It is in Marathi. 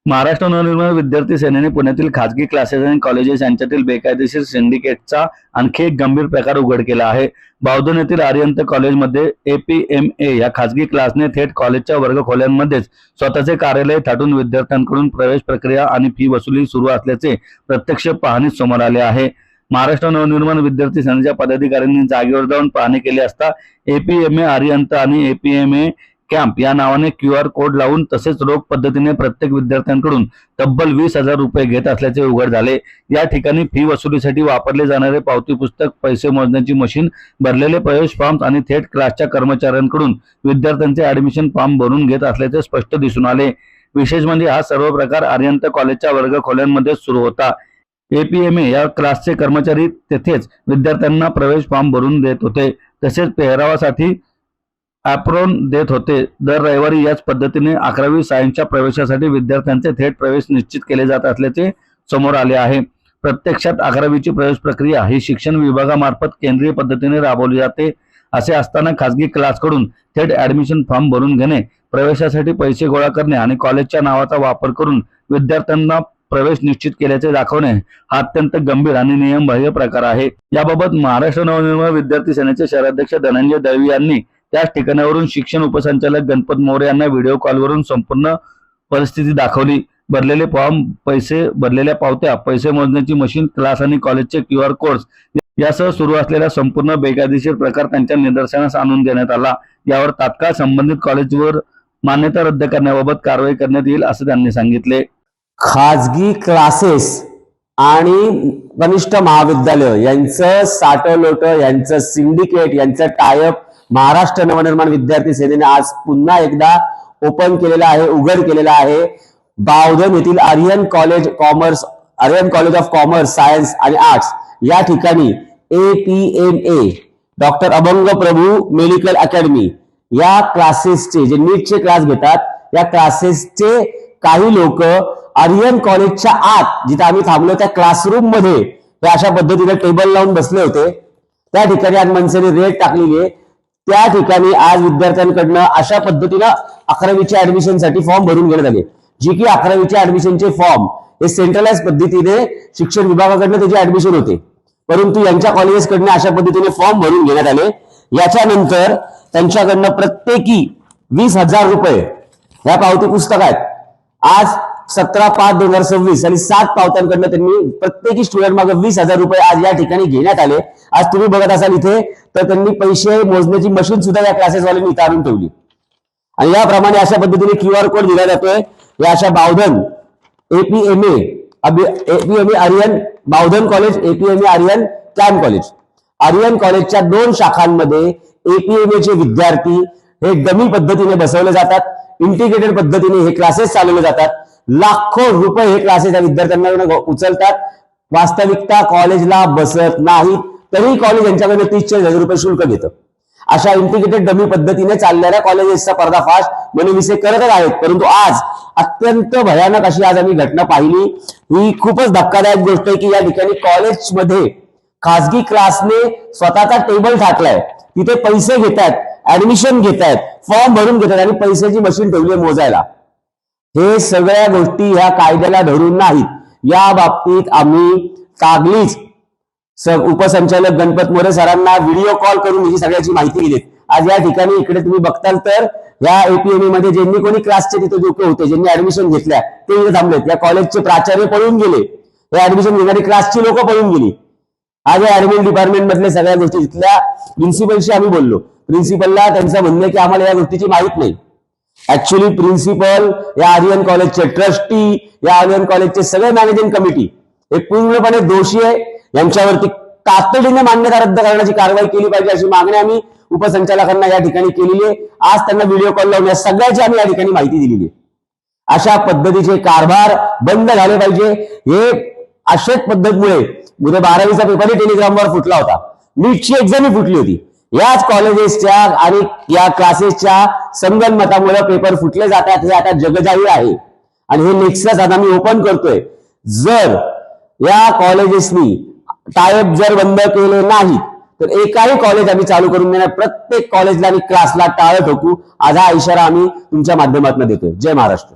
महाराष्ट्र नवनिर्माण विद्यार्थी सेनेने पुण्यातील खासगी क्लासेस आणि कॉलेजेस यांच्यातील बेकायदेशीर सिंडिकेटचा आणखी एक गंभीर प्रकार उघड केला आहे। बावधन येथील आर्यंत कॉलेजमध्ये APMA या खासगी क्लासने थेट कॉलेजच्या वर्गखोल्यांमध्येच स्वतःचे कार्यालय थाटून विद्यार्थ्यांकडून प्रवेश प्रक्रिया आणि फी वसुली सुरू असल्याचे प्रत्यक्ष पाहणीत समोर आले आहे। महाराष्ट्र नवनिर्माण विद्यार्थी सेनेच्या पदाधिकाऱ्यांनी जागेवर जाऊन पाहणी केली असता APMA आर्यंत आणि APMA कॅम्प या नावाने QR कोड लावून तसेच रोख पद्धतीने प्रत्येक विद्यार्थ्यांकडून तब्बल 20,000 रुपये घेत असल्याचे उघड झाले। या ठिकाणी फी वसुलीसाठी वापरले जाणारे पावती पुस्तक, पैसे मोजण्याची मशीन, भरलेले प्रवेश फॉर्म आणि थेट क्लासच्या कर्मचाऱ्यांकडून विद्यार्थ्यांचे ऍडमिशन फॉर्म भरून घेत असल्याचे स्पष्ट दिसून आले। विशेष म्हणजे हा सर्व प्रकार आर्यंत कॉलेजच्या वर्गखोल्यांमध्ये सुरू होता। APMA या क्लासचे कर्मचारी तेथेच विद्यार्थ्यांना प्रवेश फॉर्म भरून देत होते, तसेच पेहरावासाठी ॲप्रॉन देत होते। दर रविवारी याच पद्धतीने 11वी सायन्सच्या प्रवेशासाठी विद्यार्थ्यांचे थेट प्रवेश निश्चित केले जात असल्याचे समोर आले आहे। प्रत्यक्षात 11वीची प्रवेश प्रक्रिया ही शिक्षण विभागामार्फत केंद्रीय पद्धतीने राबवली जाते। असे असताना खासगी क्लासकडून थेट ॲडमिशन फॉर्म भरून घेणे, प्रवेशासाठी पैसे गोळा करणे आणि कॉलेजच्या नावाचा वापर करून विद्यार्थ्यांना प्रवेश निश्चित केल्याचे दाखवणे हा अत्यंत गंभीर आणि नियमबाह्य प्रकार आहे। याबाबत महाराष्ट्र नवनिर्माण विद्यार्थी सेनेचे शहराध्यक्ष धनंजय दळवी यांनी त्याच ठिकाणावरून शिक्षण उपसंचालक गणपत मोरे यांना व्हिडिओ कॉलवरून संपूर्ण परिस्थिती दाखवली। भरलेले फॉर्म, पैसे, भरलेल्या पावत्या, पैसे मोजण्याची मशीन, क्लास आणि कॉलेजचे QR कोड्स यासह सुरू असलेला संपूर्ण बेकायदेशीर प्रकार त्यांच्या निदर्शनास आणून देण्यात आला। यावर तात्काळ संबंधित कॉलेजवर मान्यता रद्द करण्याबाबत कारवाई करण्यात येईल असे त्यांनी सांगितले। खाजगी क्लासेस आणि कनिष्ठ महाविद्यालय यांचं साठलोट, यांचं सिंडिकेट, यांचं टायअप महाराष्ट्र नवनिर्माण विद्यार्थी सेनेने आज पुन्हा एकदा ओपन केलेला आहे, उघड केलेला आहे। बावधन येथील Aryan college of commerce, science आणि आर्ट्स या ठिकाणी APMA डॉक्टर अभंग प्रभू मेडिकल अकॅडमी या क्लासेसचे, जे नीटचे क्लास घेतात, या क्लासेसचे काही लोक आर्यन कॉलेजच्या आत जिथे आम्ही थांबलो त्या क्लासरूम मध्ये हे अशा पद्धतीने टेबल लावून बसले होते। त्या ठिकाणी आज मनसेने रेड टाकलेली आहे। त्या ठिकाणी आज विद्यार्थ्यांकडनं अशा पद्धतीनं 11वीच्या ऍडमिशनसाठी फॉर्म भरून घेण्यात आले, जी की 11वीच्या ऍडमिशनचे फॉर्म हे सेंट्रलाइज पद्धतीने शिक्षण विभागाकडनं त्याचे ऍडमिशन होते, परंतु यांच्या कॉलेजेसकडनं अशा पद्धतीने फॉर्म भरून घेण्यात आले। याच्यानंतर त्यांच्याकडनं प्रत्येकी 20,000 रुपये ह्या पावती पुस्तक आहेत। आज 17/5/2026 आणि 7 पावत्यांकडनं त्यांनी प्रत्येकी स्टुडंट मागे 20,000 रुपये आज या ठिकाणी घेण्यात आले। आज तुम्ही बघत असाल इथे तर त्यांनी पैसे मोजण्याची मशीन सुद्धा या क्लासेसवाल्यांनी इथे आणून ठेवली आणि याप्रमाणे अशा पद्धतीने QR कोड दिला जातोय। या अशा Bavdhan APMA Aryan Bavdhan college, APMA Aryan camp college, Aryan कॉलेजच्या 2 शाखांमध्ये APMA चे विद्यार्थी हे डमी पद्धतीने बसवले जातात, इंटिग्रेटेड पद्धतीने हे क्लासेस चालवले जातात। लाखो रुपये हे क्लासेस या विद्यार्थ्यांना उचलतात। वास्तविकता कॉलेजला बसत नाहीत तरी कॉलेज यांच्याकडे 30,000 रुपये शुल्क घेतं। अशा इंटिग्रेटेड डमी पद्धतीने चालणाऱ्या कॉलेजेसचा पर्दाफाश मनविसे करतच आहेत, परंतु आज अत्यंत भयानक अशी आज आम्ही घटना पाहिली। ही खूपच धक्कादायक गोष्ट आहे की या ठिकाणी कॉलेजमध्ये खासगी क्लासने स्वतःचा टेबल टाकलाय, तिथे पैसे घेतात, ऍडमिशन घेतात, फॉर्म भरून घेतात आणि पैशाची मशीन ठेवली मोजायला। हे सगळ्या गोष्टी ह्या कायद्याला धरून नाहीत। या बाबतीत आम्ही तागलीच उपसंचालक गणपत मोरे सरांना व्हिडिओ कॉल करून ही सगळ्याची माहिती दिली। आज या ठिकाणी इकडे तुम्ही बघताल तर या APMA मध्ये ज्यांनी कोणी क्लासचे तिथे लोक होते, ज्यांनी ऍडमिशन घेतल्या ते इथे थांबलेत। या कॉलेजचे प्राचार्य पळून गेले, हे ऍडमिशन घेणारी क्लासची लोक पळून गेली। आज या ऍडमिन डिपार्टमेंट मधल्या सगळ्या गोष्टी, तिथल्या प्रिन्सिपलशी आम्ही बोललो, प्रिन्सिपलला त्यांचं म्हणणं की आम्हाला या गोष्टीची माहित नाही। ऍक्च्युअली प्रिन्सिपल, या आर्यन कॉलेजचे ट्रस्टी, या आर्यन कॉलेजचे सगळे मॅनेजिंग कमिटी हे पूर्णपणे दोषी आहे। यांच्यावरती तातडीने मान्यता रद्द करण्याची कारवाई केली पाहिजे अशी मागणी आम्ही उपसंचालकांना या ठिकाणी केलेली आहे। आज त्यांना व्हिडिओ कॉल लावून या सगळ्याची आम्ही या ठिकाणी माहिती दिलेली आहे। अशा पद्धतीचे कारभार बंद झाले पाहिजे। हे अशाच पद्धतीमुळे 12वीचा पेपरही टेलिग्रामवर फुटला होता, नीटची एक्झामही फुटली होती। याच कॉलेजेसच्या आणि या क्लासेसच्या संगनमतामुळे पेपर फुटले जातात, हे आता जगजाहीर आहे आणि हे नेक्सस आता मी ओपन करतोय। जर या कॉलेजेसनी टायअप जर बंद केले नाही तर एकही कॉलेज आम्ही चालू करून देणार, प्रत्येक कॉलेजला आणि क्लासला टाळं ठोकू। आज हा इशारा आम्ही तुमच्या माध्यमातून देतोय। जय महाराष्ट्र।